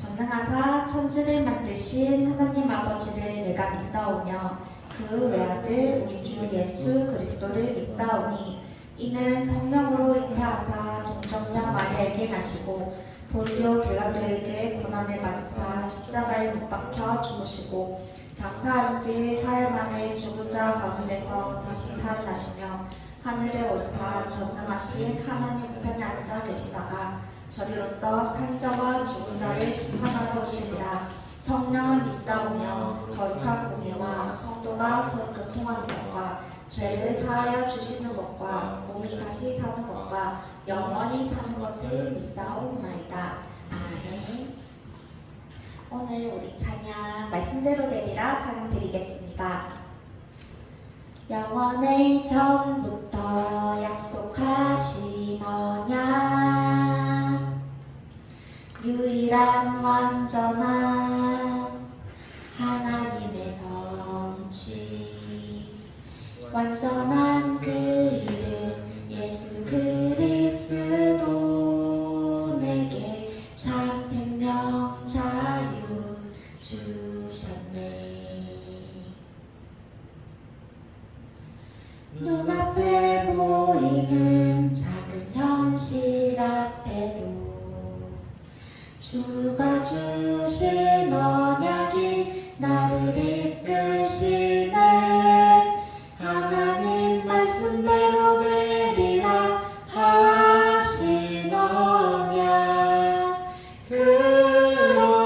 전능하사 천지를 만드신 하나님 아버지를 내가 믿사오며 그 외아들 우리 주 예수 그리스도를 믿사오니 이는 성령으로 잉태하사 동정녀 마리아에게 나시고 본디오 빌라도에게 고난을 받으사 십자가에 못 박혀 죽으시고 장사한 지 사흘 만에 죽은 자 가운데서 다시 살아나시며 하늘에 오르사 전능하신 하나님 우편에 앉아 계시다가 저리로서 산자와 죽은 자를 심판하러 오시리라. 성령을 믿사오며 거룩한 공예와 성도가 서로 교통하는 것과 죄를 사하여 주시는 것과 몸이 다시 사는 것과 영원히 사는 것을 믿사오나이다. 아멘. 오늘 우리 찬양 말씀대로 되리라 찬양 드리겠습니다. 영원의 전부터 약속하신 언약 유일한 완전한 하나님의 성취 완전한 그 이름 예수 그리스도 내게 참 생명 자유 주셨네. 눈앞에 보이는 작은 현실 앞에도 주가 주신 언약이 나를 이끄시네. 하나님 말씀대로 되리라 하신 언약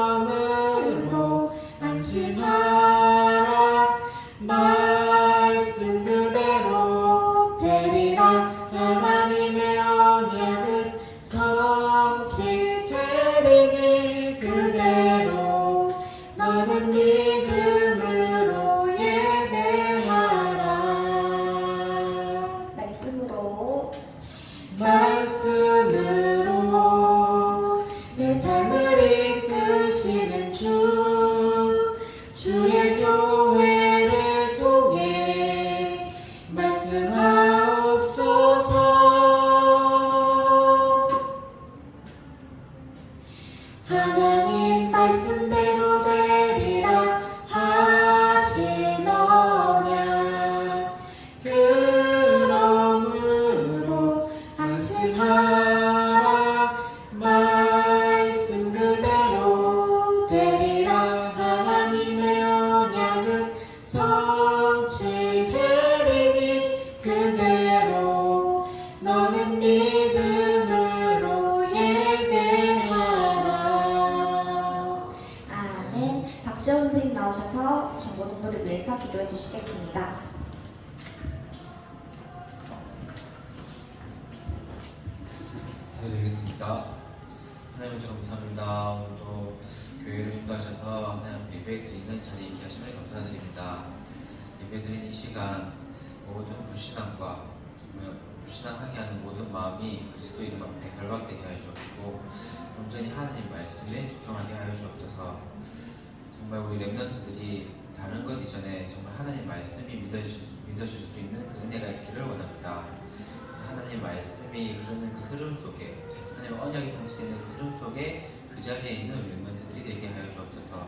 그러므로 안심하라. 말씀 그대로 되리라. 하나님의 언약은 성취되리니 그대로 너는 믿음으로 예배하라. 말씀으로 내 삶을 이끄시는 주의 교회를 통해 말씀하옵소서. 하나님 말씀대로 되리라 하신 언약 그러므로 안심하라. 말씀 그대로 되리라. 하나님의 언약은 성취되리니 그대로 너는 믿음으로 예배하라. 아멘. 박지원 선생님 나오셔서 중고등부를 위해서 기도해 주시겠습니다. 기도드리겠습니다. 하나님 제가 감사합니다. 오늘도 교회를 인도하셔서 하나님 예배 드리는 자리에 있게 하심을 감사드립니다. 예배 드리는 이 시간 모든 불신앙과 정말 불신앙하게 하는 모든 마음이 그리스도 이름 앞에 결박되게 하여 주옵시고 온전히 하나님 말씀에 집중하게 하여 주옵소서. 정말 우리 렘넌트들이 다른 것 이전에 정말 하나님 말씀이 믿어질 수 있는 그 은혜가 있기를 원합니다. 그래서 하나님 말씀이 흐르는 그 흐름 속에 하나님 언약이 성취되는 그 흐름 속에 그 자리에 있는 우리 렘넌트들이 되게 하여 주옵소서.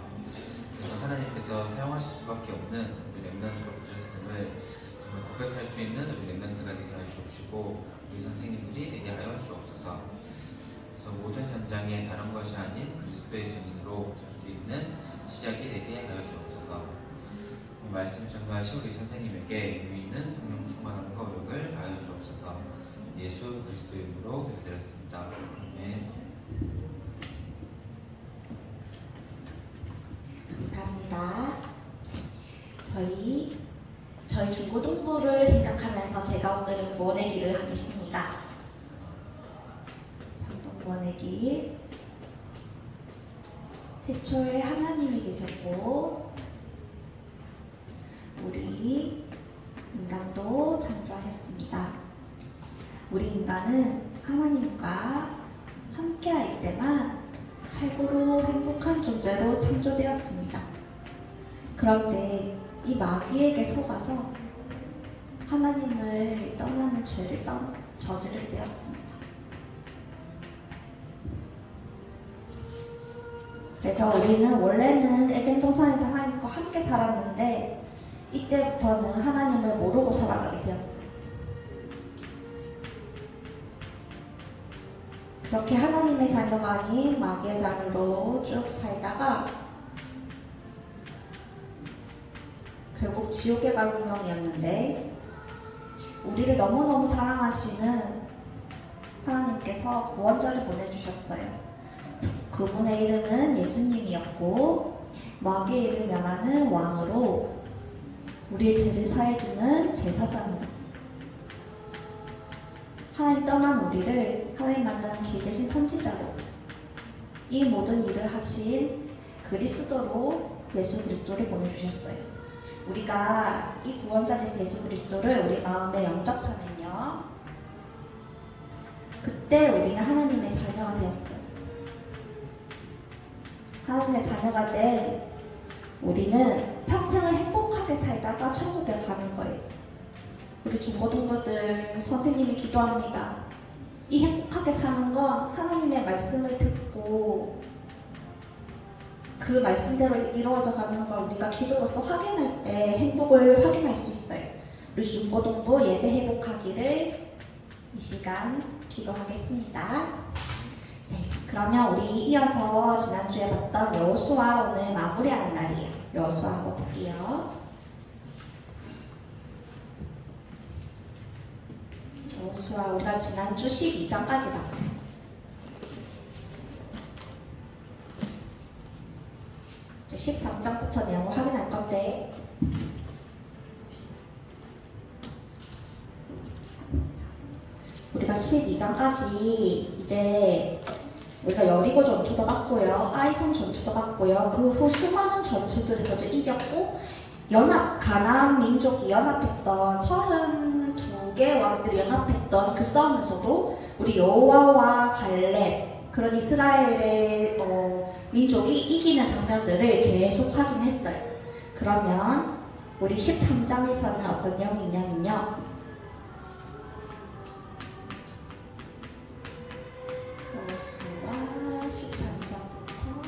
그래서 하나님께서 사용하실 수밖에 없는 우리 렘넌트로 부르셨음을 정말 고백할 수 있는 우리 렘넌트가 되게 하여 주옵시고 우리 선생님들이 되게 하여 주옵소서. 그래서 모든 현장에 다른 것이 아닌 그리스도의 증인으로 설 수 있는 시작이 되게 하여 주옵소서. 이 말씀 전가하신 우리 선생님에게 유 있는 성령 충만함과 오력을 다하여 주옵소서. 예수 그리스도 이름으로 기도드렸습니다. 아멘. 감사합니다. 저희 중고등부를 생각하면서 제가 오늘은 구원의 길을 하겠습니다. 3번 구원의 길. 태초에 하나님이 계셨고 우리 인간도 창조하셨습니다. 우리 인간은 하나님과 함께할 때만 최고로 행복한 존재로 창조되었습니다. 그런데 이 마귀에게 속아서 하나님을 떠나는 죄를 저지르게 되었습니다. 그래서 우리는 원래는 에덴 동산에서 하나님과 함께 살았는데 이때부터는 하나님을 모르고 살아가게 되었어요. 그렇게 하나님의 자녀가 아닌 마귀의 자녀로 쭉 살다가 결국 지옥에 갈 운명이었는데 우리를 너무너무 사랑하시는 하나님께서 구원자를 보내주셨어요. 그분의 이름은 예수님이었고 마귀의 이름을 멸하는 왕으로 우리의 죄를 사해주는 제사장으로 하나님 떠난 우리를 하나님 만나는 길 대신 선지자로 이 모든 일을 하신 그리스도로 예수 그리스도를 보내주셨어요. 우리가 이 구원자 되신 예수 그리스도를 우리 마음에 영접하면요, 그때 우리는 하나님의 자녀가 되었어요. 하나님의 자녀가 된 우리는 평생을 행복하게 살다가 천국에 가는 거예요. 우리 중고등부들 선생님이 기도합니다. 이 행복하게 사는 건 하나님의 말씀을 듣고 그 말씀대로 이루어져 가는 걸 우리가 기도로서 확인할 때 행복을 확인할 수 있어요. 우리 중고등부 예배 회복하기를 이 시간 기도하겠습니다. 네, 그러면 우리 이어서 지난주에 봤던 여호수아 오늘 마무리하는 날이에요. 여호수아 한번 볼게요. 여호수아 우리가 지난주 12장까지 봤어요. 이제 13장부터 내용을 확인할 건데 우리가 12장까지 이제 우리가 여리고 전투도 받고요, 아이성 전투도 받고요, 그 후 수많은 전투들에서도 이겼고 가나안 민족이 연합했던 32개 왕들이 연합했던 그 싸움에서도 우리 여호와와 갈렙 그런 이스라엘의 민족이 이기는 장면들을 계속 확인했어요. 그러면 우리 13장에서는 어떤 내용이 있냐면요, 여호수아 13장부터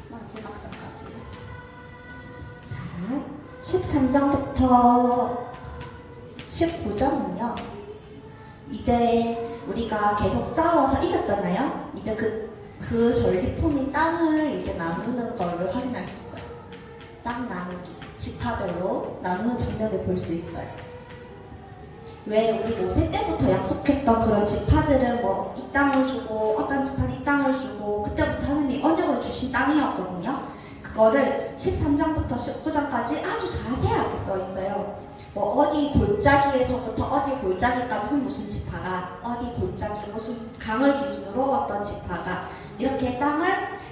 마지막 장까지. 자, 13장부터 19장은요, 이제 우리가 계속 싸워서 이겼잖아요. 이제 그 전리품인 땅을 이제 나누는 걸로 확인할 수 있어요. 땅 나누기, 지파별로 나누는 장면을 볼 수 있어요. 왜 우리 모세 때부터 약속했던 그런 지파들은 뭐 이 땅을 주고 어떤 지파는 이 땅을 주고 그때부터 하나님이 언약으로 주신 땅이었거든요. 그거를 13장부터 19장까지 아주 자세하게 써 있어요. 뭐 어디 골짜기에서부터 어디 골짜기까지는 무슨 지파가, 어디 골짜기 무슨 강을 기준으로 어떤 지파가, 이렇게 땅을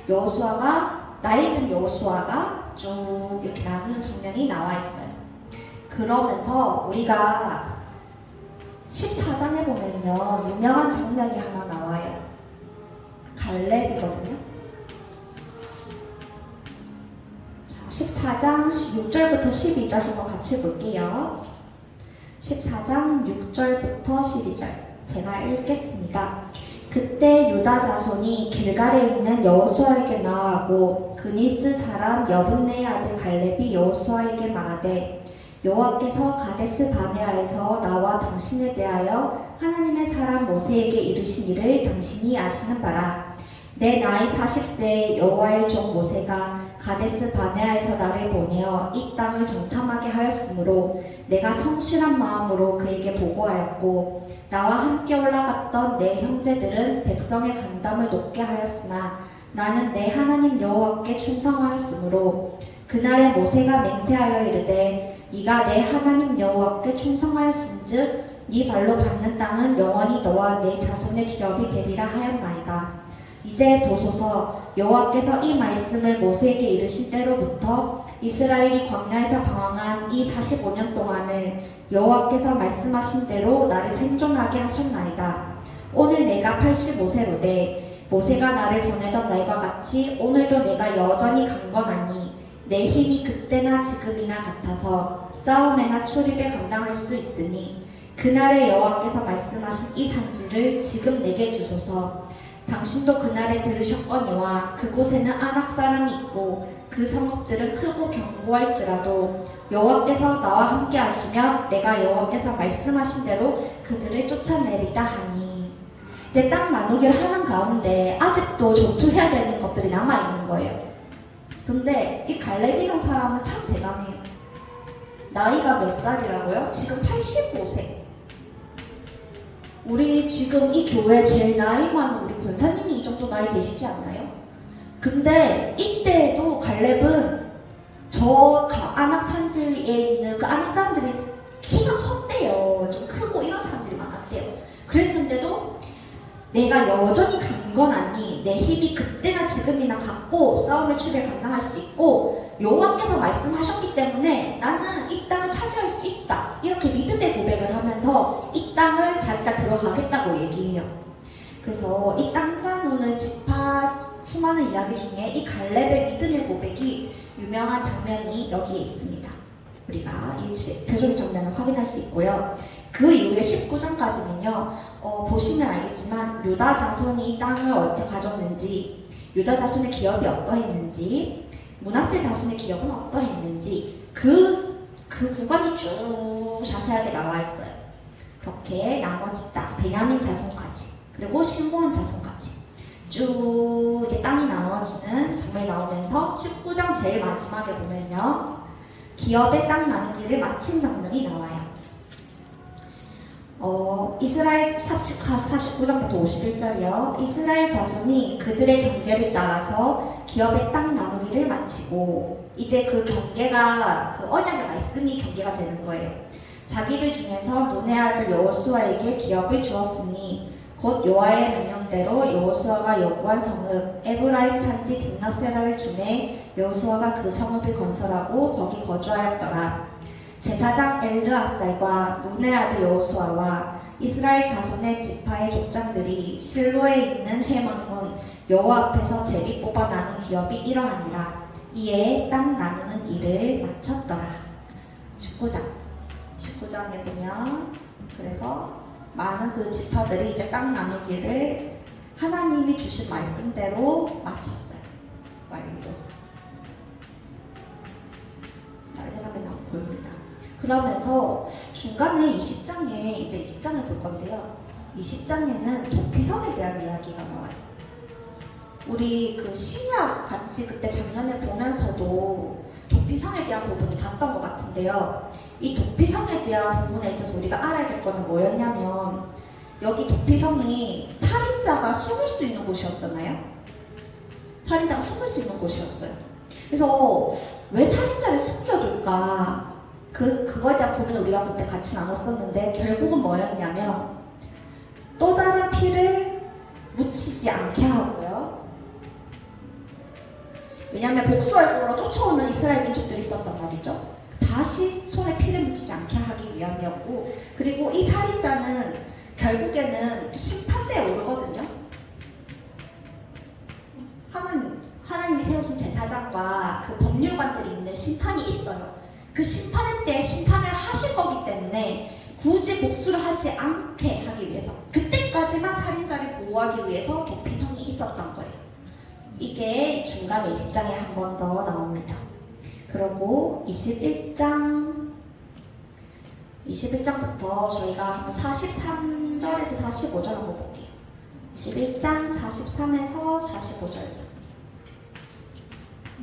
여호수아가, 나이 든 여호수아가 쭉 이렇게 나누는 장면이 나와 있어요. 그러면서 우리가 14장에 보면요, 유명한 장면이 하나 나와요. 갈렙이거든요. 자, 14장 6절부터 12절 한번 같이 볼게요. 14장 6절부터 12절 제가 읽겠습니다. 그때 유다 자손이 길갈에 있는 여호수아에게 나아가고 그니스 사람 여분네의 아들 갈렙이 여호수아에게 말하되, 여호와께서 가데스 바네아에서 나와 당신에 대하여 하나님의 사람 모세에게 이르신 일을 당신이 아시는 바라. 내 나이 40세에 여호와의 종 모세가 가데스 바네아에서 나를 보내어 이 땅을 정탐하게 하였으므로 내가 성실한 마음으로 그에게 보고하였고, 나와 함께 올라갔던 내 형제들은 백성의 간담을 높게 하였으나 나는 내 하나님 여호와께 충성하였으므로 그날에 모세가 맹세하여 이르되, 네가 내 하나님 여호와께 충성하였은즉 네 발로 밟는 땅은 영원히 너와 내 자손의 기업이 되리라 하였나이다. 이제 보소서, 여호와께서 이 말씀을 모세에게 이르신 때로부터 이스라엘이 광야에서 방황한 이 45년 동안을 여호와께서 말씀하신 대로 나를 생존하게 하셨나이다. 오늘 내가 85세로되 모세가 나를 보내던 날과 같이 오늘도 내가 여전히 강건하니 내 힘이 그때나 지금이나 같아서 싸움에나 출입에 감당할 수 있으니 그날에 여호와께서 말씀하신 이 산지를 지금 내게 주소서. 당신도 그날에 들으셨거니와 그곳에는 아낙 사람이 있고 그 성읍들은 크고 견고할지라도 여호와께서 나와 함께 하시면 내가 여호와께서 말씀하신 대로 그들을 쫓아내리다 하니. 이제 땅 나누기를 하는 가운데 아직도 전투해야 되는 것들이 남아있는 거예요. 근데 이 갈렙이라는 사람은 참 대단해요. 나이가 몇 살이라고요? 지금 85세. 우리 지금 이 교회 제일 나이 많은 우리 권사님이 이 정도 나이 되시지 않나요? 근데 이때에도 갈렙은 저 아낙 산지에 있는 그 아낙 사람들이 키가 컸대요. 좀 크고 이런 사람들이 많았대요. 그랬는데도 내가 여전히 강건하니 내 힘이 그때나 지금이나 같고 싸움의 추비에 감당할 수 있고 여호와께서 말씀하셨기 때문에 나는 이 땅을 차지할 수 있다. 이렇게 믿음의 고백을 하면서 이 땅을 자기가 들어가겠다고 얘기해요. 그래서 이 땅 나누는 지파 수많은 이야기 중에 이 갈렙의 믿음의 고백이 유명한 장면이 여기에 있습니다. 우리가 이 표적 장면을 확인할 수 있고요. 그 이후에 19장까지는요. 보시면 알겠지만 유다 자손이 이 땅을 어떻게 가졌는지, 유다 자손의 기업이 어떠했는지, 므낫세 자손의 기업은 어떠했는지 그 구간이 쭉 자세하게 나와 있어요. 그렇게 나머지 땅, 베냐민 자손까지, 그리고 시므온 자손까지 쭉 이제 땅이 나눠지는 장면이 나오면서 19장 제일 마지막에 보면요. 기업의 땅 나누기를 마친 장면이 나와요. 이스라엘 49장부터 51절이요. 이스라엘 자손이 그들의 경계를 따라서 기업의 땅 나누기를 마치고 이제 그 경계가 그 언약의 말씀이 경계가 되는 거예요. 자기들 중에서 눈의 아들 여호수아에게 기업을 주었으니 곧 여호와의 명령대로 여호수아가 요구한 성읍 에브라임 산지 딥나세라를 주매 여호수아가 그 성읍을 건설하고 거기 거주하였더라. 제사장 엘르아살과 눈의 아들 여호수아와 이스라엘 자손의 지파의 족장들이 실로에 있는 회막문 여호와 앞에서 제비 뽑아 나눈 기업이 이러하니라. 이에 땅 나누는 일을 마쳤더라. 19장에 보면 그래서 많은 그 지파들이 이제 땅 나누기를 하나님이 주신 말씀대로 마쳤어요. 완료. 날개장면 나오고 보입니다. 그러면서 중간에 20장에 이제 20장을 볼 건데요. 20장에는 도피성에 대한 이야기가 나와요. 우리 그 신약 같이 그때 작년에 보면서도 도피성에 대한 부분을 봤던 것 같은데요. 이 도피성에 대한 부분에 있어서 우리가 알아야 될 거는 뭐였냐면 여기 도피성이 살인자가 숨을 수 있는 곳이었잖아요. 살인자가 숨을 수 있는 곳이었어요. 그래서 왜 살인자를 숨겨둘까? 그거에 대한 고민을 우리가 그때 같이 나눴었는데 결국은 뭐였냐면 또 다른 피를 묻히지 않게 하고요. 왜냐하면 복수할 거로 쫓아오는 이스라엘 민족들이 있었단 말이죠. 다시 손에 피를 묻히지 않게 하기 위함이었고, 그리고 이 살인자는 결국에는 심판대에 오르거든요. 하나님이 세우신 제사장과 그 법률관들이 있는 심판이 있어요. 그 심판의 때 심판을 하실 거기 때문에 굳이 복수를 하지 않게 하기 위해서 그때까지만 살인자를 보호하기 위해서 도피성이 있었던 거예요. 이게 중간에 20장에 한 번 더 나옵니다. 그리고 21장부터 저희가 43절에서 45절 한번 볼게요. 21장 43에서 45절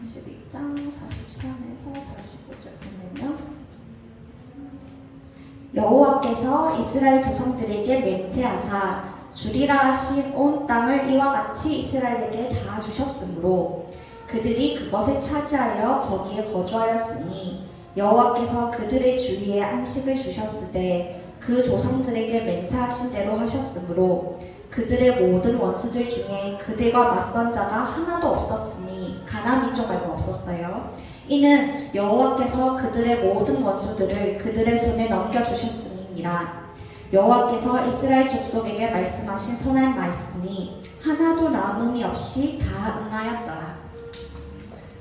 22장 43에서 45절 보면요. 여호와께서 이스라엘 조상들에게 맹세하사 주리라 하신 온 땅을 이와 같이 이스라엘에게 다 주셨으므로 그들이 그것을 차지하여 거기에 거주하였으니 여호와께서 그들의 주위에 안식을 주셨으되 그 조상들에게 맹세하신 대로 하셨으므로 그들의 모든 원수들 중에 그들과 맞선 자가 하나도 없었으니 가나안 민족 말고 없었어요. 이는 여호와께서 그들의 모든 원수들을 그들의 손에 넘겨주셨음이니라. 여호와께서 이스라엘 족속에게 말씀하신 선한 말씀이 하나도 남음이 없이 다 응하였더라.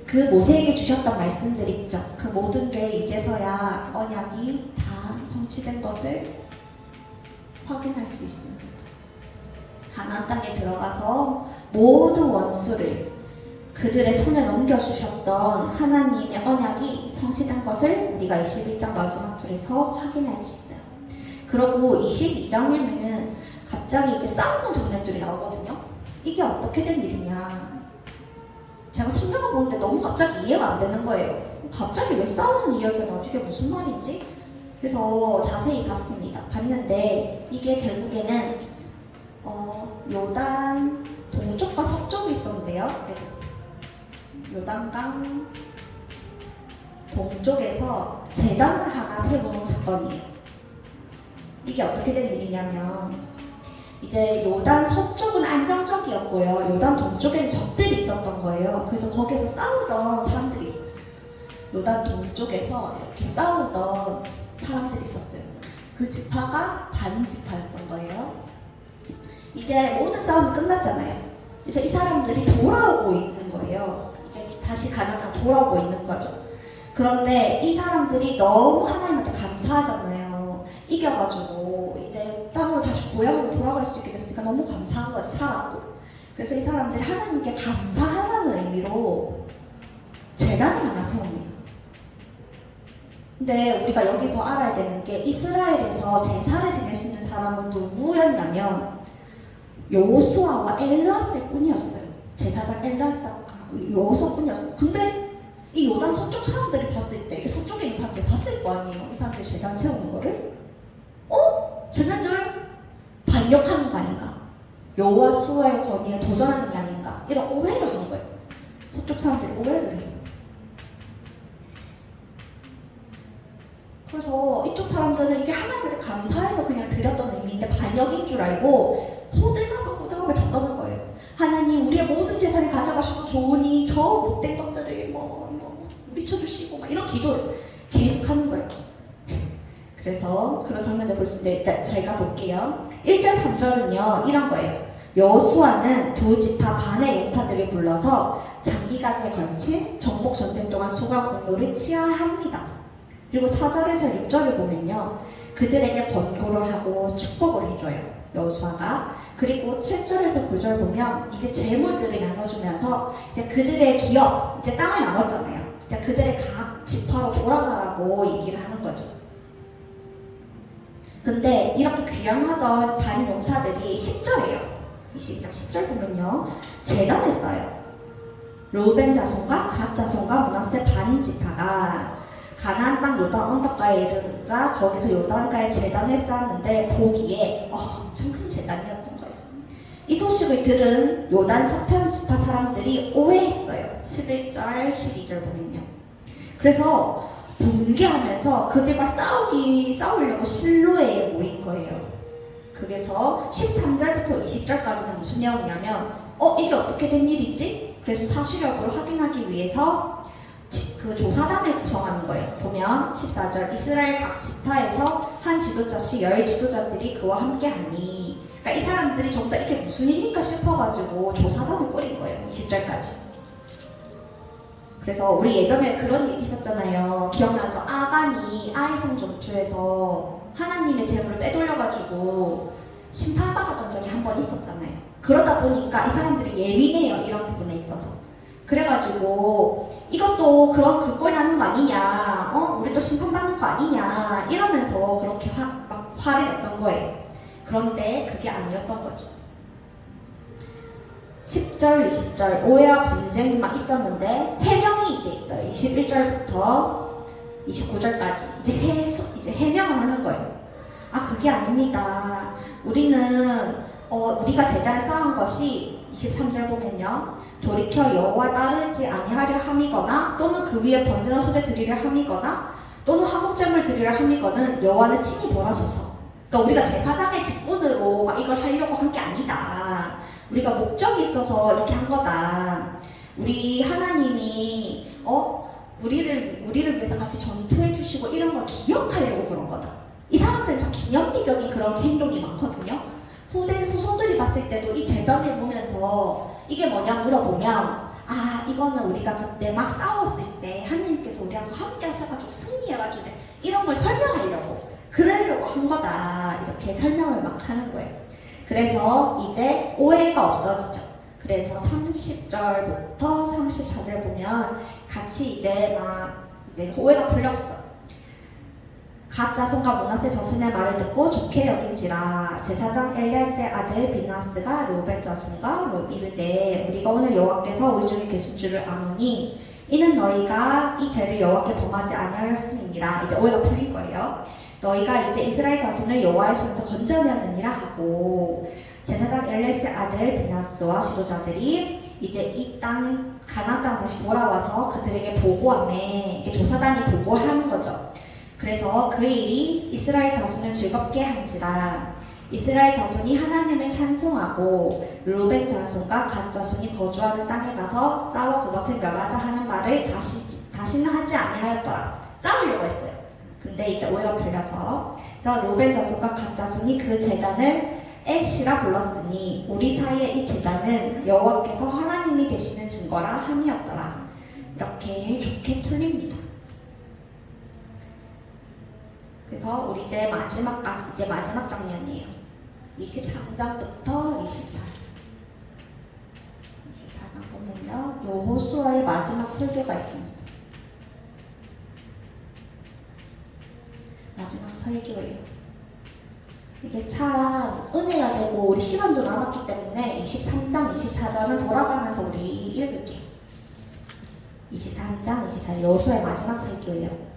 그 모세에게 주셨던 말씀들 있죠. 그 모든 게 이제서야 언약이 다 성취된 것을 확인할 수 있습니다. 가나안 땅에 들어가서 모든 원수를 그들의 손에 넘겨주셨던 하나님의 언약이 성취된 것을 우리가 21장 마지막 줄에서 확인할 수 있어요. 그리고 22장에는 갑자기 이제 싸우는 장면들이 나오거든요. 이게 어떻게 된 일이냐. 제가 성경을 보는데 너무 갑자기 이해가 안 되는 거예요. 갑자기 왜 싸우는 이야기가 나오지? 이게 무슨 말이지? 그래서 자세히 봤는데 이게 결국에는 요단 동쪽과 서쪽이 있었는데요. 요단강 동쪽에서 제단을 하나 세우는 사건이에요. 이게 어떻게 된 일이냐면 이제 요단 서쪽은 안정적이었고요. 요단 동쪽에는 적들이 있었던 거예요. 그래서 거기서 싸우던 사람들이 있었어요. 요단 동쪽에서 이렇게 싸우던 사람들이 있었어요. 그 지파가 반 지파였던 거예요. 이제 모든 싸움이 끝났잖아요. 그래서 이 사람들이 돌아오고 있는 거예요. 이제 다시 가나안으로 돌아오고 있는 거죠. 그런데 이 사람들이 너무 하나님한테 감사하잖아요. 이겨가지고 이제 땅으로 다시 고향으로 돌아갈 수 있게 됐으니까 너무 감사한 거지, 살았고. 그래서 이 사람들이 하나님께 감사하다는 의미로 제단을 하나 세웁니다. 근데 우리가 여기서 알아야 되는 게 이스라엘에서 제사를 지낼 수 있는 사람은 누구였냐면 여호수아와 엘르아스일 뿐이었어요. 제사장 엘르아스가 여호수아뿐이었어요. 근데 이 요단 서쪽 사람들이 봤을 때, 이게 서쪽에 있는 사람들이 봤을 거 아니에요. 이 사람들이 제단 세우는 거를 쟤네들 반역하는 거 아닌가? 여호수아의 권위에 도전하는 게 아닌가? 이런 오해를 한 거예요. 서쪽 사람들이 오해를 해요. 그래서 이쪽 사람들은 이게 하나님한테 감사해서 그냥 드렸던 의미인데 반역인 줄 알고 호들갑을 다 떠는 거예요. 하나님, 우리의 모든 재산을 가져가셔도 좋으니 저 못된 것들을 미쳐주시고 막 이런 기도를 계속 하는 거예요. 그래서 그런 장면을 볼 수 있는데 일단 저희가 볼게요. 1절 3절은요 이런 거예요. 여호수아는 두 지파 반의 용사들을 불러서 장기간에 걸친 정복 전쟁 동안 수강 공로를 치하합니다. 그리고 4절에서 6절을 보면요 그들에게 권고를 하고 축복을 해줘요, 여호수아가. 그리고 7절에서 9절 보면 이제 재물들을 나눠주면서 이제 그들의 기업, 이제 땅을 나눴잖아요. 이제 그들의 각 지파로 돌아가라고 얘기를 하는 거죠. 근데 이렇게 귀향하던 반 용사들이 10절이에요. 22장 10절 보면요 제단을 쌓아요. 르우벤 자손과 갓 자손과 므낫세 반 지파가 가나안 땅 요단 언덕가에 이르자 거기서 요단가에 제단을 쌓았는데 보기에 엄청 큰 제단이었던 거예요. 이 소식을 들은 요단 서편 지파 사람들이 오해했어요. 11절 12절 보면요. 그래서 분개하면서 그들과 싸우려고 실로에 모인 거예요. 그래서 13절부터 20절까지는 무슨 내용이냐면 이게 어떻게 된 일이지? 그래서 사실력을 확인하기 위해서 그 조사단을 구성하는 거예요. 보면 14절 이스라엘 각 지파에서 한 지도자씩 10 지도자들이 그와 함께하니, 그러니까 이 사람들이 전부 다 이게 무슨 일인가 싶어가지고 조사단을 꾸린 거예요. 20절까지. 그래서 우리 예전에 그런 일 있었잖아요. 기억나죠? 아간이 아이성 전투에서 하나님의 재물을 빼돌려가지고 심판받았던 적이 한 번 있었잖아요. 그러다 보니까 이 사람들이 예민해요, 이런 부분에 있어서. 그래가지고 이것도 그런 그 꼴 나는 거 아니냐, 우리 또 심판받는 거 아니냐 이러면서 그렇게 막 화를 냈던 거예요. 그런데 그게 아니었던 거죠. 10절, 20절 오해와 분쟁만 있었는데 해명이 이제 있어요. 21절부터 29절까지 이제 해명을 하는 거예요. 그게 아닙니다. 우리가 제단을 쌓은 것이 23절 보면요 돌이켜 여호와 따르지 아니하려 함이거나 또는 그 위에 번제나 소제 드리려 함이거나 또는 화목제물 드리려 함이거든 여호와는 친히 돌아서서. 그러니까 우리가 제사장의 직분으로 막 이걸 하려고 한 게 아니다. 우리가 목적이 있어서 이렇게 한 거다. 우리 하나님이 우리를 위해서 같이 전투해 주시고 이런 걸 기억하려고 그런 거다. 이 사람들은 참 기념비적인 그런 행동이 많거든요. 후손들이 봤을 때도 이 제단을 보면서 이게 뭐냐 물어보면 이거는 우리가 그때 막 싸웠을 때 하나님께서 우리하고 함께 하셔가지고 승리해가지고 이제 이런 걸 설명하려고 그러려고 한 거다. 이렇게 설명을 막 하는 거예요. 그래서 이제 오해가 없어지죠. 그래서 30절부터 34절 보면 같이 이제 오해가 풀렸어. 갓 자손과 므낫세 자손의 말을 듣고 좋게 여긴지라. 제사장 엘리야스의 아들 비느하스가 르우벤 자손과 이르되 우리가 오늘 여호와께서 우리 중에 계신 줄을 아노니 이는 너희가 이 죄를 여호와께 범하지 아니하였음이니라. 이제 오해가 풀린 거예요. 너희가 이제 이스라엘 자손을 여호와의 손에서 건져내었느니라 하고, 제사장 엘리야스의 아들 비느하스와 지도자들이 이제 이 땅 가나안 땅 다시 돌아와서 그들에게 보고하매, 이게 조사단이 보고를 하는 거죠. 그래서 그 일이 이스라엘 자손을 즐겁게 한지라. 이스라엘 자손이 하나님을 찬송하고 르우벤 자손과 갓 자손이 거주하는 땅에 가서 싸워 그것을 멸하자 하는 말을 다시는 하지 아니하였더라. 싸우려고 했어요. 근데 이제 오해가 풀려서, 그래서 르우벤 자손과 갓 자손이 그 제단을 엘시라 불렀으니 우리 사이의 이 제단은 여호와께서 하나님이 되시는 증거라 함이었더라. 이렇게 좋게 풀립니다. 그래서 우리 이제 마지막 장면이에요. 23장부터 24장 보면요, 여호수아의 마지막 설교가 있습니다. 마지막 설교예요. 이게 참 은혜가 되고 우리 시간도 남았기 때문에 23장, 24장을 돌아가면서 우리 읽을게요. 23장, 24장 여호수아의 마지막 설교예요.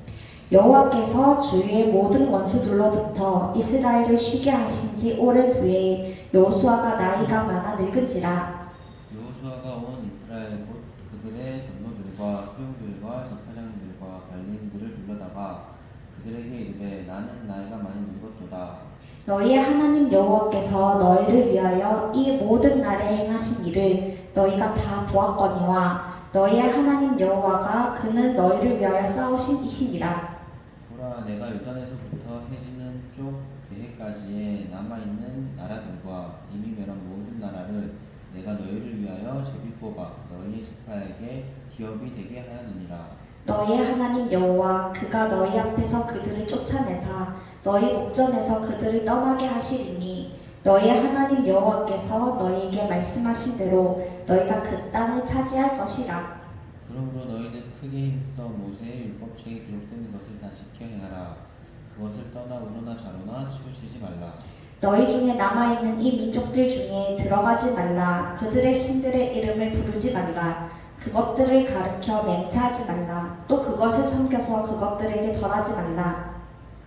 여호와께서 주위의 모든 원수들로부터 이스라엘을 쉬게 하신 지 오랜 후에 여호수아가 나이가 많아 늙은지라. 여호수아가 온 이스라엘 곧 그들의 장로들과 후용들과 제사장들과 관리인들을 불러다가 그들에게 이르되 나는 나이가 많이 늙었도다. 너희의 하나님 여호와께서 너희를 위하여 이 모든 날에 행하신 일을 너희가 다 보았거니와 너희의 하나님 여호와가 그는 너희를 위하여 싸우신 이시니라. 보라, 내가 요단에서부터 해지는 쪽 대해까지의 남아있는 나라들과 이미 멸한 모든 나라를 내가 너희를 위하여 제비 뽑아 너희의 지파에게 기업이 되게 하였느니라. 너희의 하나님 여호와 그가 너희 앞에서 그들을 쫓아내사 너희 목전에서 그들을 떠나게 하시리니 너희의 하나님 여호와께서 너희에게 말씀하신 대로 너희가 그 땅을 차지할 것이라. 그러므로 너희는 크게 힘써 모세의 율법책에 기록된 것을 다 지켜 행하라. 그것을 떠나 우로나 좌로나 치우치지 말라. 너희 중에 남아있는 이 민족들 중에 들어가지 말라. 그들의 신들의 이름을 부르지 말라. 그것들을 가르쳐 맹세하지 말라. 또 그것을 섬겨서 그것들에게 절하지 말라.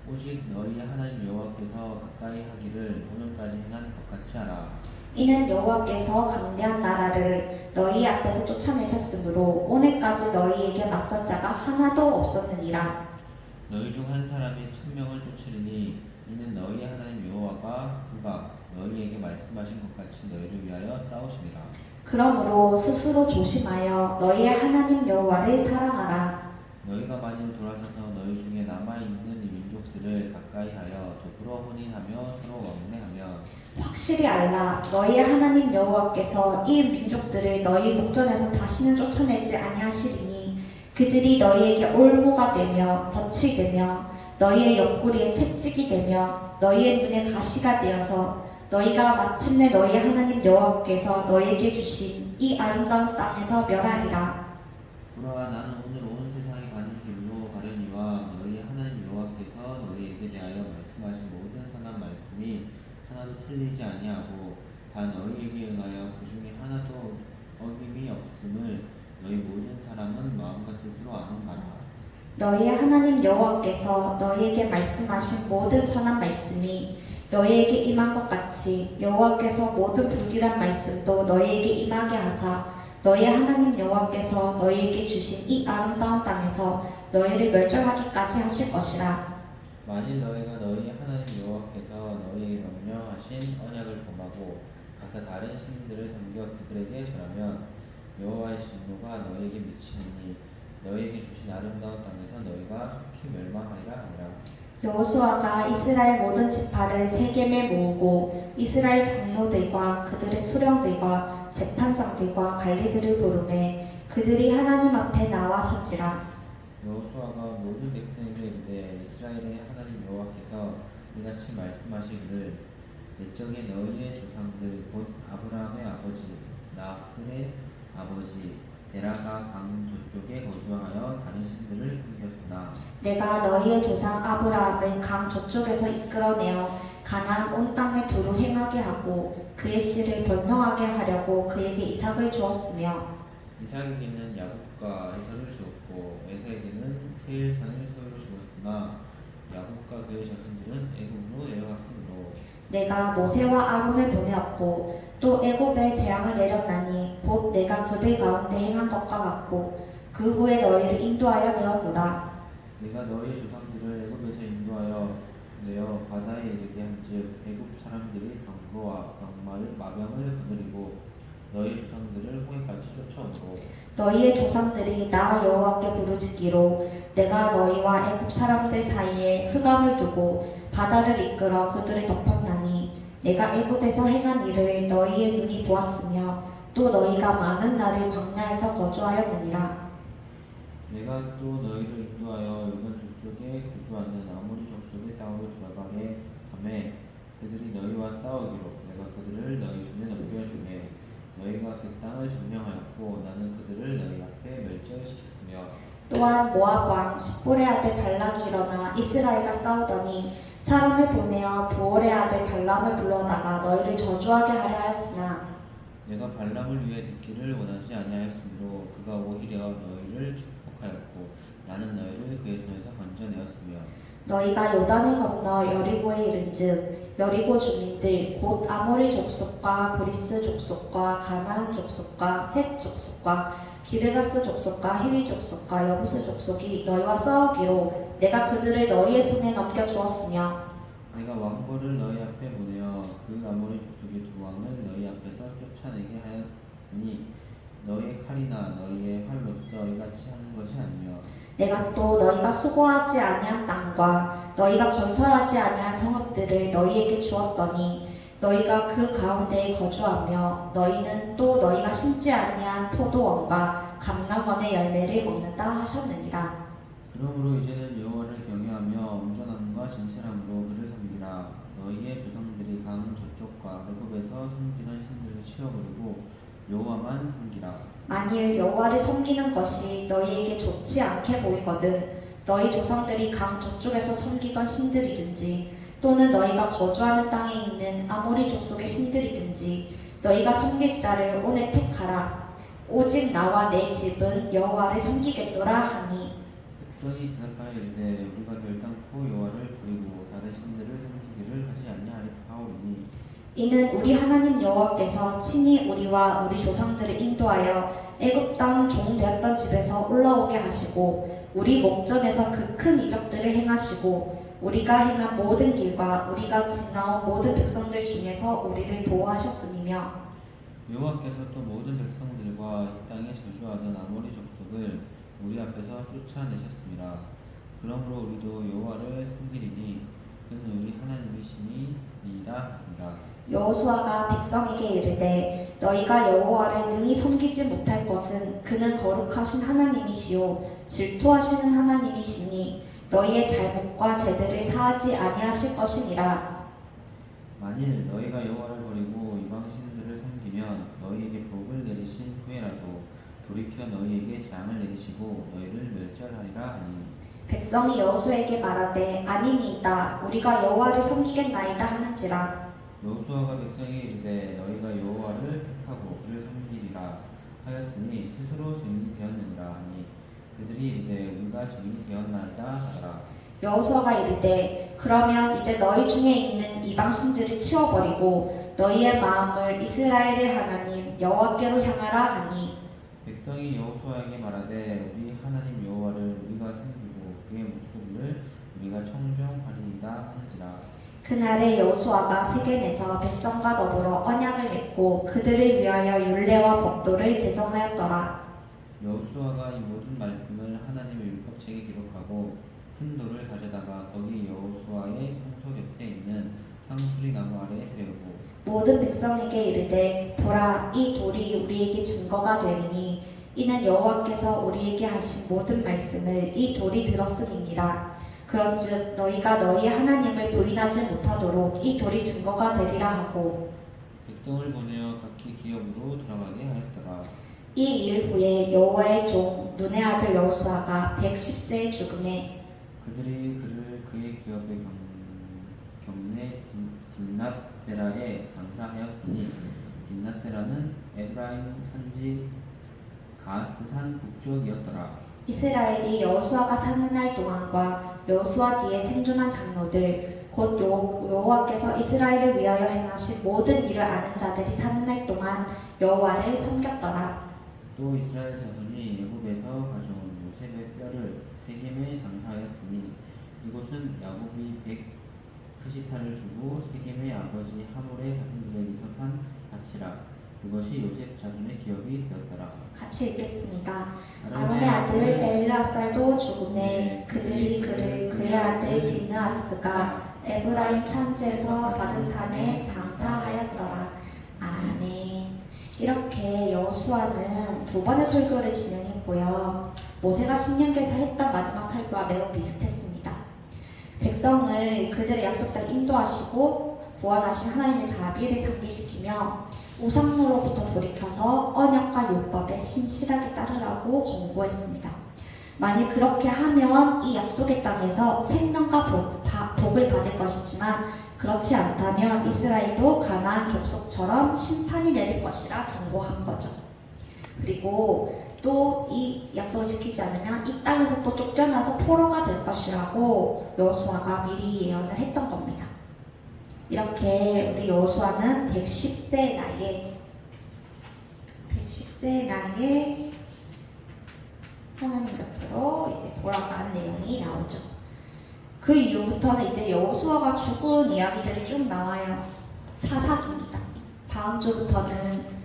오직 너희 하나님 여호와께서 가까이 하기를 오늘까지 행한 것 같이 하라. 이는 여호와께서 강대한 나라를 너희 앞에서 쫓아내셨으므로 오늘까지 너희에게 맞선 자가 하나도 없었느니라. 너희 중 한 사람이 1000명을 쫓으리니 이는 너희 하나님 여호와가 그가 너희에게 말씀하신 것 같이 너희를 위하여 싸우심이라. 그러므로 스스로 조심하여 너희의 하나님 여호와를 사랑하라. 너희가 만일 돌아서서 너희 중에 남아있는 이 민족들을 가까이하여 더불어 혼인하며 서로 왕래하며 확실히 알라. 너희의 하나님 여호와께서 이 민족들을 너희 목전에서 다시는 쫓아내지 아니하시리니 그들이 너희에게 올무가 되며 덫이 되며 너희의 옆구리에 채찍이 되며 너희의 눈에 가시가 되어서 너희가 마침내 너희 하나님 여호와께서 너희에게 주신 이 아름다운 땅에서 멸하리라. 보라, 나는 오늘 온 세상에 가는 길로 가려니와 너희 하나님 여호와께서 너희에게 대하여 말씀하신 모든 선한 말씀이 하나도 틀리지 아니하고 다 너희에게 응하여 그 중에 하나도 어김이 없음을 너희 모든 사람은 마음과 뜻으로 아는 바라. 너희의 하나님 여호와께서 너희에게 말씀하신 모든 선한 말씀이 너희에게 임한 것 같이 여호와께서 모든 불길한 말씀도 너희에게 임하게 하사 너희의 하나님 여호와께서 너희에게 주신 이 아름다운 땅에서 너희를 멸절하기까지 하실 것이라. 만일 너희가 너희 하나님 여호와께서 너희에게 명령하신 언약을 범하고 각자 다른 신들을 섬겨 그들에게 절하면 여호와의 진노가 너희에게 미치니 너희에게 주신 아름다운 땅에서 너희가 속히 멸망하리라 하니라. 여호수아가 이스라엘 모든 지파를 세겜에 모으고 이스라엘 장로들과 그들의 수령들과 재판장들과 관리들을 부르매 그들이 하나님 앞에 나와 선지라. 여호수아가 모든 백성에게 이르되 이스라엘의 하나님 여호와께서 이같이 말씀하시기를 옛적에 너희의 조상들 곧 아브라함의 아버지 나홀의 아버지 데라가 강 저쪽에 거주하여 다른 신들을 섬겼으나 내가 너희의 조상 아브라함을 강 저쪽에서 이끌어내어 가나안 온 땅에 두루 행하게 하고 그의 씨를 번성하게 하려고 그에게 이삭을 주었으며 이삭에게는 야곱과 에서를 주었고 에서에게는 세일산을 소유로 주었으나 야곱과 그의 자손들은 애굽으로 내려갔으므로 내가 모세와 아론을 보내었고 또 애굽에 재앙을 내렸나니 곧 내가 그들 가운데 행한 것과 같고 그 후에 너희를 인도하여 내어노라. 내가 너희 조상들을 애굽에서 인도하여 내어 바다에 이르게 한즉 애굽 사람들이 강도와 강마를 마병을 거느리고 너희 조상들을 홍해까지 쫓아오고 너희의 조상들이 나 여호와께 부르짖기로 내가 너희와 애굽 사람들 사이에 흑암을 두고 바다를 이끌어 그들을 덮었나니 내가 애굽에서 행한 일을 너희의 눈이 보았으며 또 너희가 많은 날을 광야에서 거주하였느니라. 내가 또 너희를 인도하여 요단 저쪽에 거주하는 아모리 족속의 땅으로 돌아가게 하매 그들이 너희와 싸우기로 내가 그들을 너희 손에 넘겨주매 너희가 그 땅을 점령하였고 나는 그들을 너희 앞에 멸절시켰으며 또한 모압 왕 십볼의 아들 발락이 일어나 이스라엘과 싸우더니 사람을 보내어 보올의 아들 발람을 불러다가 너희를 저주하게 하려 하였으나 내가 발람을 위해 듣기를 원하지 아니하였으므로 그가 오히려 너희를 축복하였고 나는 너희를 그의 손에서 건져내었으며 너희가 요단을 건너 여리고에 이른즉 여리고 주민들 곧 아모리 족속과 브리스 족속과 가나안 족속과 헷 족속과 기르가스 족속과 히위 족속과 여부스 족속이 너희와 싸우기로 내가 그들을 너희의 손에 넘겨 주었으며 내가 왕벌을 너희 앞에 보내어 그 아모리 족속의 두 왕을 너희 앞에서 쫓아내게 하였으니 너희의 칼이나 너희의 활로써 이같이 하는 것이 아니며 내가 또 너희가 수고하지 아니한 땅과 너희가 건설하지 아니한 성읍들을 너희에게 주었더니 너희가 그 가운데에 거주하며 너희는 또 너희가 심지 아니한 포도원과 감람원의 열매를 먹는다 하셨느니라. 그러므로 이제는 여호와를 경외하며 온전함과 진실함으로 그를 섬기라. 너희의 조상들이 강 저쪽과 애굽에서 섬기던 신들을 치워버리고 여호와만 섬기라. 만일 여호와를 섬기는 것이 너희에게 좋지 않게 보이거든 너희 조상들이 강 저쪽에서 섬기던 신들이든지 또는 너희가 거주하는 땅에 있는 아모리 족속의 신들이든지 너희가 섬길 자를 오늘 택하라. 오직 나와 내 집은 여호와를 섬기겠노라 하니 백성이 대답하여 이르되 우리가 결단코 여호와를 버리고 다른 신들을 섬기기를 하지 아니하오니 이는 우리 하나님 여호와께서 친히 우리와 우리 조상들을 인도하여 애굽 땅 종 되었던 집에서 올라오게 하시고 우리 목전에서 그 큰 이적들을 행하시고 우리가 행한 모든 길과 우리가 지나온 모든 백성들 중에서 우리를 보호하셨음이며 여호와께서 또 모든 백성들과 이 땅에 저주하던 아모리 족속을 우리 앞에서 쫓아내셨습니다. 그러므로 우리도 여호와를 섬기리니 그는 우리 하나님이시니이다 하신다. 여호수아가 백성에게 이르되 너희가 여호와를 능히 섬기지 못할 것은 그는 거룩하신 하나님이시요 질투하시는 하나님이시니 너희의 잘못과 죄들을 사하지 아니하실 것이니라. 만일 너희가 여호와를 버리고 이방 신들을 섬기면 너희에게 복을 내리신 후에라도 돌이켜 너희에게 재앙을 내리시고 너희를 멸절하리라 하니 백성이 여호수아에게 말하되 아니니이다 우리가 여호와를 섬기겠나이다 하는지라. 여호수아가 백성에게 이르되 너희가 여호와를 택하고 그를 섬기리라 하였으니 스스로 증인이 되었느니라 하니 그들이 이르되 우리가 증인이 되었나이다 하더라. 여호수아가 이르되 그러면 이제 너희 중에 있는 이방 신들을 치워버리고 너희의 마음을 이스라엘의 하나님 여호와께로 향하라 하니 백성이 여호수아에게 말하되 우리 하나님 여호와를 우리가 섬기고 그의 목소리를 우리가 청종하리이다 하는지라. 그날에 여호수아가 세겜에서 백성과 더불어 언약을 맺고 그들을 위하여 율례와 법도를 제정하였더라. 여호수아가 이 모든 말씀을 하나님의 율법책에 기록하고 큰 돌을 가져다가 거기 여호수아의 성소 곁에 있는 상수리 나무 아래에 세우고 모든 백성에게 이르되 보라 이 돌이 우리에게 증거가 되리니 이는 여호와께서 우리에게 하신 모든 말씀을 이 돌이 들었음이니라. 그런즉 너희가 너희 하나님을 부인하지 못하도록 이 돌이 증거가 되리라 하고 백성을 보내어 각기 기업으로 돌아가게 하였더라. 이 일 후에 여호와의 종 눈의 아들 여호수아가 110세에 죽음에 그들이 그를 그의 기업의 경내 딥낫세라에 장사하였으니 딥낫세라는 에브라임 산지 가스산 북쪽이었더라. 이스라엘이 여호수아가 사는 날 동안과 여호수아 뒤에 생존한 장로들 곧 여호와께서 이스라엘을 위하여 행하신 모든 일을 아는 자들이 사는 날 동안 여호와를 섬겼더라. 또 이스라엘 자손이 애굽에서 가져온 요셉의 뼈를 세겜에 장사하였으니 이곳은 야곱이 100크시타를 주고 세겜의 아버지 하몰의 자손들에게서 산 밭이라. 그것이 요셉 자손의 기업이 되었더라. 같이 읽겠습니다. 아론의 아들 엘르아살도 죽음에 그들이 그를 그의 아들 비느하스가 에브라임 산지에서 받은 산에 장사하였더라. 아멘. 이렇게 여호수아는 두 번의 설교를 진행했고요. 모세가 신명기에서 했던 마지막 설교와 매우 비슷했습니다. 백성을 그들의 약속 땅 인도하시고 구원하신 하나님의 자비를 상기시키며 우상로로부터 돌이켜서 언약과 율법에 신실하게 따르라고 권고했습니다. 만일 그렇게 하면 이 약속의 땅에서 생명과 복을 받을 것이지만 그렇지 않다면 이스라엘도 가나안 족속처럼 심판이 내릴 것이라 경고한 거죠. 그리고 또 이 약속을 지키지 않으면 이 땅에서 또 쫓겨나서 포로가 될 것이라고 여호수아가 미리 예언을 했던 겁니다. 이렇게 우리 여호수아는 110세 나이에 하나님 곁으로 이제 돌아간 내용이 나오죠. 그 이후부터는 이제 여호수아가 죽은 이야기들이 쭉 나와요. 사사기입니다. 다음 주부터는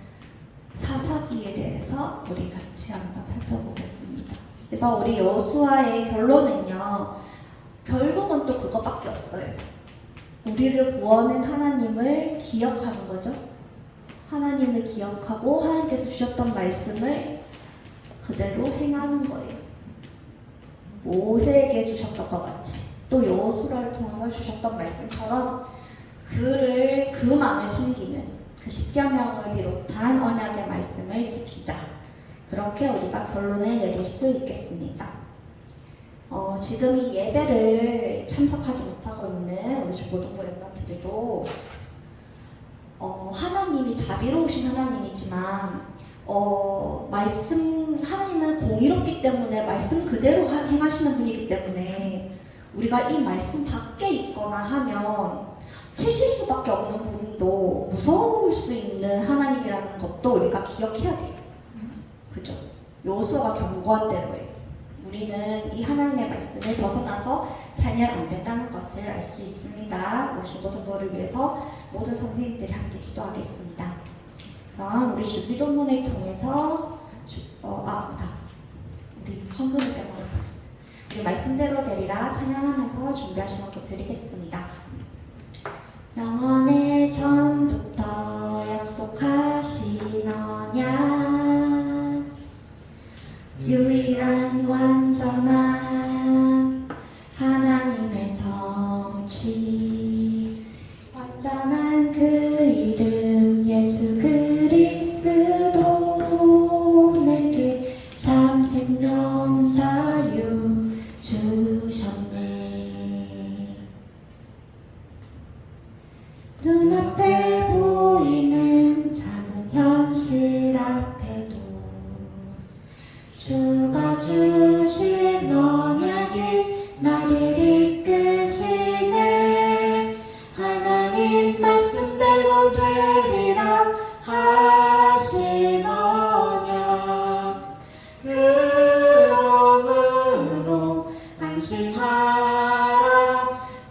사사기에 대해서 우리 같이 한번 살펴보겠습니다. 그래서 우리 여호수아의 결론은요, 결국은 또 그것밖에 없어요. 우리를 구원한 하나님을 기억하는 거죠. 하나님을 기억하고 하나님께서 주셨던 말씀을 그대로 행하는 거예요. 모세에게 주셨던 것 같이 또 여호수아를 통해서 주셨던 말씀처럼 그만을 섬기는 그 십계명을 비롯한 언약의 말씀을 지키자. 그렇게 우리가 결론을 내릴 수 있겠습니다. 지금 이 예배를 참석하지 못하고 있는 우리 중고등부 랩런트들도 하나님이 자비로우신 하나님이지만 하나님은 공의롭기 때문에 말씀 그대로 행하시는 분이기 때문에 우리가 이 말씀 밖에 있거나 하면 치실 수밖에 없는 분도 무서울 수 있는 하나님이라는 것도 우리가 기억해야 돼요. 그죠? 여호수아가 경고한 대로예요. 우리는 이 하나님의 말씀을 벗어나서 살면 안 된다는 것을 알 수 있습니다. 우리 중고등부를 위해서 모든 선생님들이 함께 기도하겠습니다. 그럼 우리 주기도문을 통해서 우리 헌금을 빼먹었어. 우리 말씀대로 되리라 찬양하면서 준비하신 것도 드리겠습니다. 영원의 전부터 약속하신 언약 유일한 완전한 하나님의 성취 완전한 그 이름 예수 그리스도 내게 참 생명 자유 주셨네. 눈앞에 보이는 작은 현실 앞에도 주가 주신 언약이 나를 이끄시네. 하나님 말씀대로 되리라 하신 언약 그러므로 안심하라.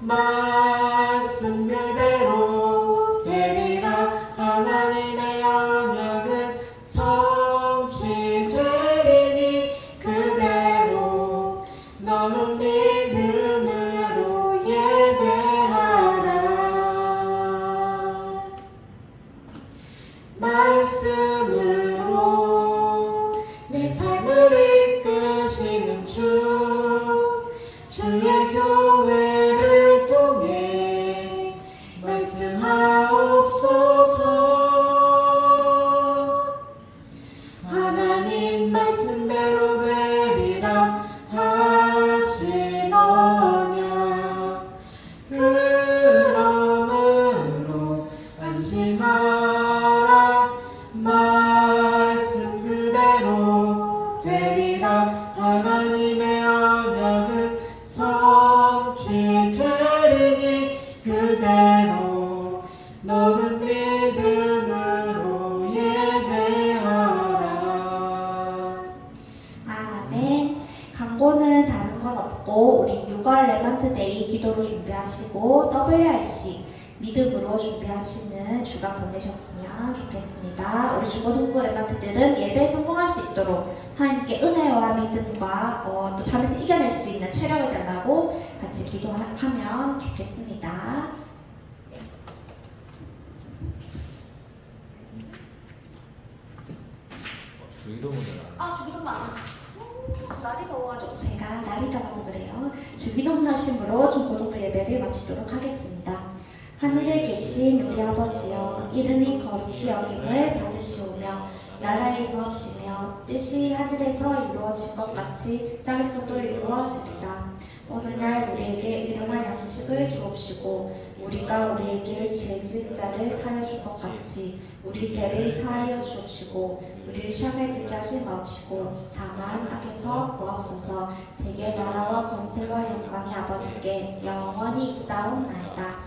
말씀 그대로 되리라. 하나님의 언약은 성취되리니 그대로 너는 믿음으로 예배하라. 말씀으로 내 삶을 이끄시는 주의 교회 되리라 하시노냐. 그러므로 안심하라. 말씀 그대로 되리라. 하나님의 언약은 성취되리니 그대로 너는 믿음으로 예배하라. 아멘. 광고는 다른 건 없고 우리 6월 렘넌트 데이 기도로 준비하시고 WRC 믿음으로 준비하시는 주간 보내셨으면 좋겠습니다. 우리 중고등부 렘넌트들은 예배에 성공할 수 있도록 하나님께 은혜와 믿음과 또 잠에서 이겨낼 수 있는 체력을 달라고 같이 기도하면 좋겠습니다. 주기도문을 주기도문 날이 더워가지고 제가 날이 더워서 그래요. 주기도문 하심으로 중고등부 예배를 마치도록 하겠습니다. 하늘에 계신 우리 아버지여, 이름이 거룩히 여김을 받으시오며 나라의 임하옵시며 뜻이 하늘에서 이루어진 것 같이 땅에서도 이루어지리다. 오늘날 우리에게 일용할 양식을 주옵시고 우리가 우리에게 죄 지은 자를 사하여 준 것 같이 우리 죄를 사하여 주옵시고 우리를 시험에 들게 하지 마옵시고 다만 악에서 구하옵소서. 대개 나라와 권세와 영광이 아버지께 영원히 있사옵나이다.